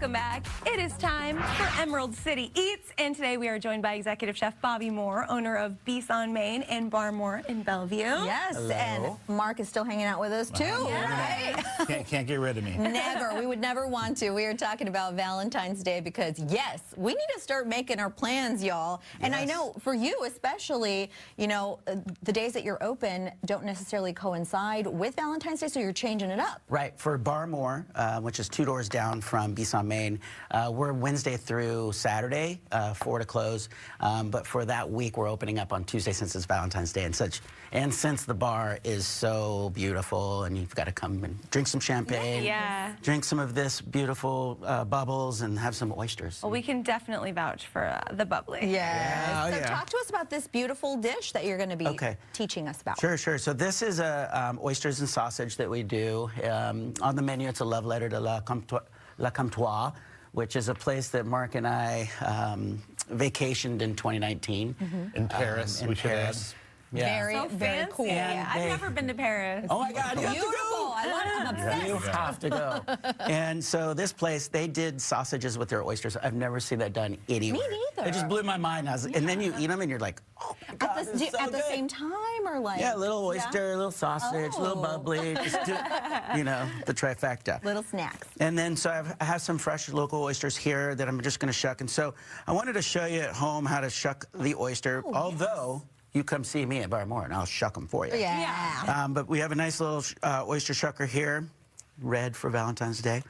Welcome back. It is time for Emerald City Eats, and today we are joined by Executive Chef Bobby Moore, owner of Beast on Main and Bar Moore in Bellevue. Yes, Hello. And Mark is still hanging out with us too. Yeah. Right? Can't get rid of me. Never. We would never want to. We are talking about Valentine's Day because, yes, we need to start making our plans, y'all. And I know for you especially, you know, the days that you're open don't necessarily coincide with Valentine's Day, so you're changing it up. Right, for Bar Moore, which is 2 doors down from Beast on Main, we're Wednesday through Saturday, 4 to close. But for that week, we're opening up on Tuesday since it's Valentine's Day and such. And since the bar is so beautiful and you've got to come and drink some champagne, drink some of this beautiful bubbles and have some oysters. Well, we can definitely vouch for the bubbly. So talk to us about this beautiful dish that you're going to be teaching us about. Sure. So this is oysters and sausage that we do. On the menu, it's a love letter to La Comptoir, which is a place that Mark and I vacationed in 2019. In Paris, in we should add. Paris. Yeah. Very cool. Yeah, I've never been to Paris. Oh my God, you have to go. I love it. I'm obsessed. You have to go. And so this place, they did sausages with their oysters. I've never seen that done anywhere. Me neither. It just blew my mind. And then you eat them and you're like, oh my God, At this is so the good. same time, or like? Yeah, a little oyster, a little sausage, a little bubbly, just do, you know, the trifecta. Little snacks. And then, so I have some fresh local oysters here that I'm just going to shuck. And so I wanted to show you at home how to shuck the oyster, although you come see me at Bar Moore and I'll shuck them for you. Yeah. But we have a nice little oyster shucker here, red for Valentine's Day.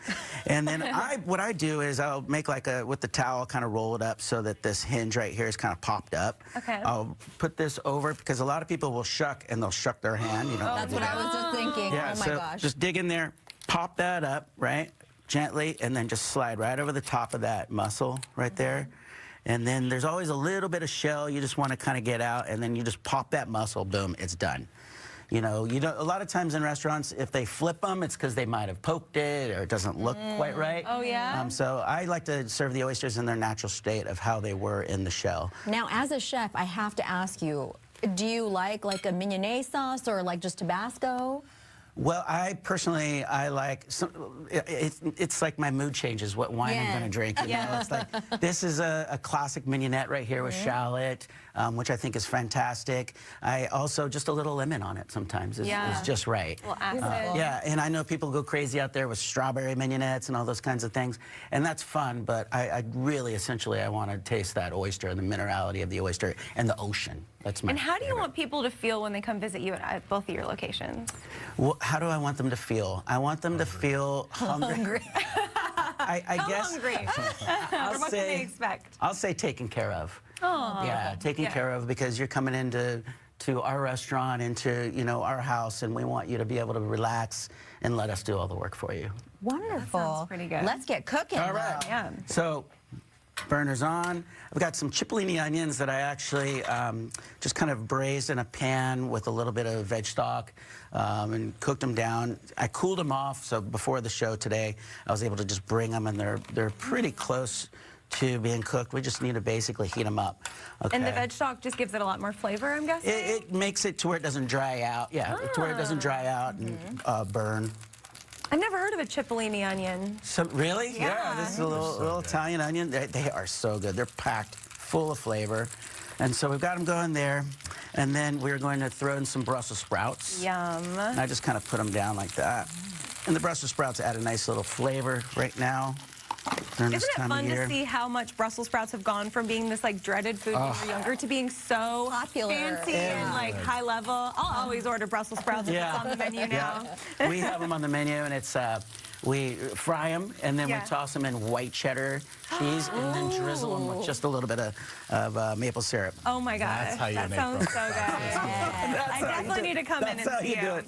And then what I do is I'll make like with the towel, kind of roll it up so that this hinge right here is kind of popped up. Okay. I'll put this over because a lot of people will shuck and they'll shuck their hand. You know. That's what I was just thinking. Yeah, Oh my so gosh. just dig in there, pop that up, right, gently, and then just slide right over the top of that muscle right there. And then there's always a little bit of shell you just want to kind of get out, and then you just pop that muscle, boom, it's done. You know, a lot of times in restaurants, if they flip them, it's because they might have poked it or it doesn't look quite right. Oh, yeah? So I like to serve the oysters in their natural state of how they were in the shell. Now, as a chef, I have to ask you, do you like a mignonette sauce or like just Tabasco? Well, I personally, I like, it's like my mood changes what wine I'm going to drink. You know? It's like, this is a classic mignonette right here with shallot, which I think is fantastic. I also, just a little lemon on it sometimes is just right. Well, acid. Yeah, and I know people go crazy out there with strawberry mignonettes and all those kinds of things, and that's fun, but I really, essentially, I want to taste that oyster and the minerality of the oyster and the ocean. That's my And how do you favorite. want people to feel when they come visit you at both of your locations? Well, how do I want them to feel? I want them to feel hungry. I guess. Hungry. Or what can they expect? I'll say taken care of. Oh. Yeah, taken care of, because you're coming into our restaurant, into our house, and we want you to be able to relax and let us do all the work for you. Wonderful. That sounds pretty good. Let's get cooking. All right. Yeah. So, burner's on. I've got some cipollini onions that I actually just kind of braised in a pan with a little bit of veg stock and cooked them down. I cooled them off, so before the show today, I was able to just bring them, and they're pretty close to being cooked. We just need to basically heat them up. Okay. And the veg stock just gives it a lot more flavor, I'm guessing? It makes it to where it doesn't dry out. Yeah, to where it doesn't dry out and burn. I've never heard of a cipollini onion. So, really? Yeah. This is a little Italian onion. They are so good. They're packed full of flavor. And so we've got them going there. And then we're going to throw in some Brussels sprouts. Yum. And I just kind of put them down like that. And the Brussels sprouts add a nice little flavor right now. Isn't it fun to see how much Brussels sprouts have gone from being this like dreaded food when we were younger to being so popular, fancy and like high level? I'll always order Brussels sprouts if it's on the menu now. We have them on the menu, and it's we fry them, and then we toss them in white cheddar cheese, and then drizzle them with just a little bit of maple syrup. Oh my God, That's how you that make sounds so good. I how definitely need to come in and see you do it.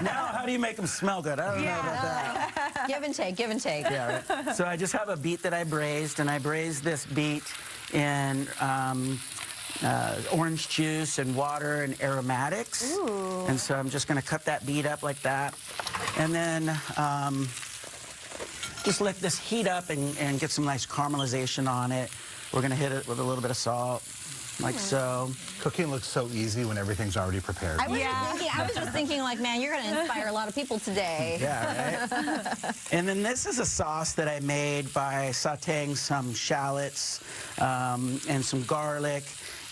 Now, how do you make them smell good? I don't know about that. Give and take, give and take. Yeah, right. So I just have a beet that I braised, and I braised this beet in orange juice and water and aromatics. Ooh. And so I'm just going to cut that beet up like that. And then just let this heat up and get some nice caramelization on it. We're going to hit it with a little bit of salt. like so. Cooking looks so easy when everything's already prepared. I was just thinking, like, man, you're going to inspire a lot of people today. Yeah, right? And then this is a sauce that I made by sauteing some shallots and some garlic.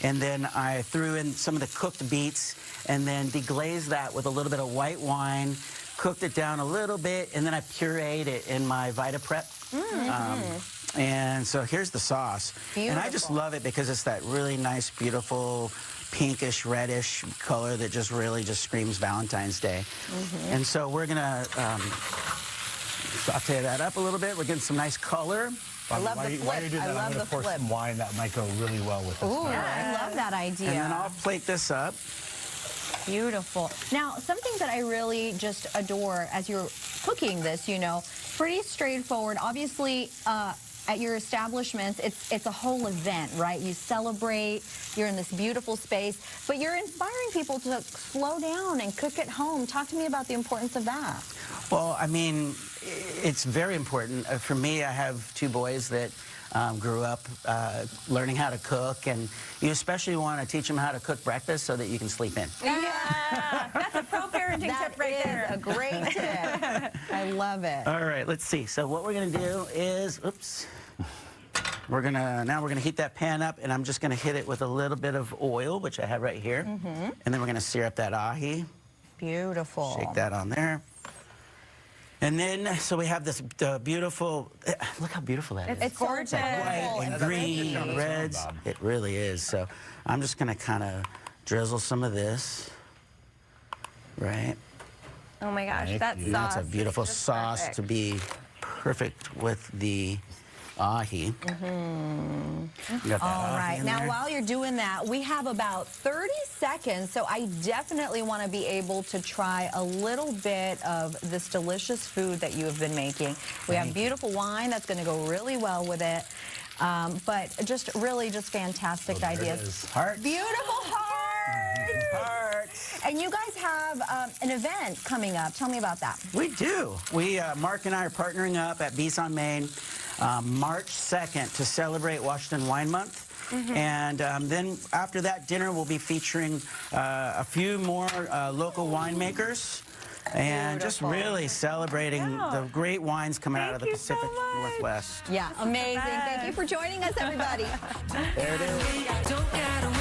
And then I threw in some of the cooked beets and then deglazed that with a little bit of white wine, cooked it down a little bit, and then I pureed it in my Vita Prep. And so here's the sauce. Beautiful. And I just love it because it's that really nice, beautiful, pinkish, reddish color that just really just screams Valentine's Day. And so we're gonna saute that up a little bit. We're getting some nice color. I love the flip. While you're doing that, I'm going to pour some wine that might go really well with this. Ooh, I love that idea. And then I'll plate this up. Beautiful. Now, something that I really just adore as you're cooking this, you know, pretty straightforward. Obviously, at your establishments, it's a whole event, right? You celebrate, you're in this beautiful space, but you're inspiring people to slow down and cook at home. Talk to me about the importance of that. Well, I mean, it's very important. For me, I have two boys that grew up learning how to cook, and you especially want to teach them how to cook breakfast so that you can sleep in. Yeah, that's a pro-parenting tip right there. That is a great tip. I love it. All right, let's see. So what we're going to do is, oops, now we're going to heat that pan up, and I'm just going to hit it with a little bit of oil, which I have right here. And then we're going to sear up that ahi. Beautiful. Shake that on there. And then, so we have this beautiful, look how beautiful that is. It's gorgeous. White and green and reds. It really is. So I'm just going to kind of drizzle some of this, right? Oh my gosh, that sauce. And that's a beautiful is just sauce perfect. to be perfect with the ahi. Got that All ahi right. in Now, there. while you're doing that, we have about 30 seconds, so I definitely want to be able to try a little bit of this delicious food that you have been making. We have beautiful wine that's going to go really well with it, but just really just fantastic ideas. Hearts. Beautiful hearts! Hearts. And you guys have an event coming up. Tell me about that. We do. Mark and I are partnering up at Bees on Main March 2nd to celebrate Washington Wine Month. And then after that dinner, we'll be featuring a few more local winemakers and just really celebrating the great wines coming out of the Thank you so Pacific much. Northwest. Yeah, amazing. Thank you for joining us, everybody. There it is. Don't gotta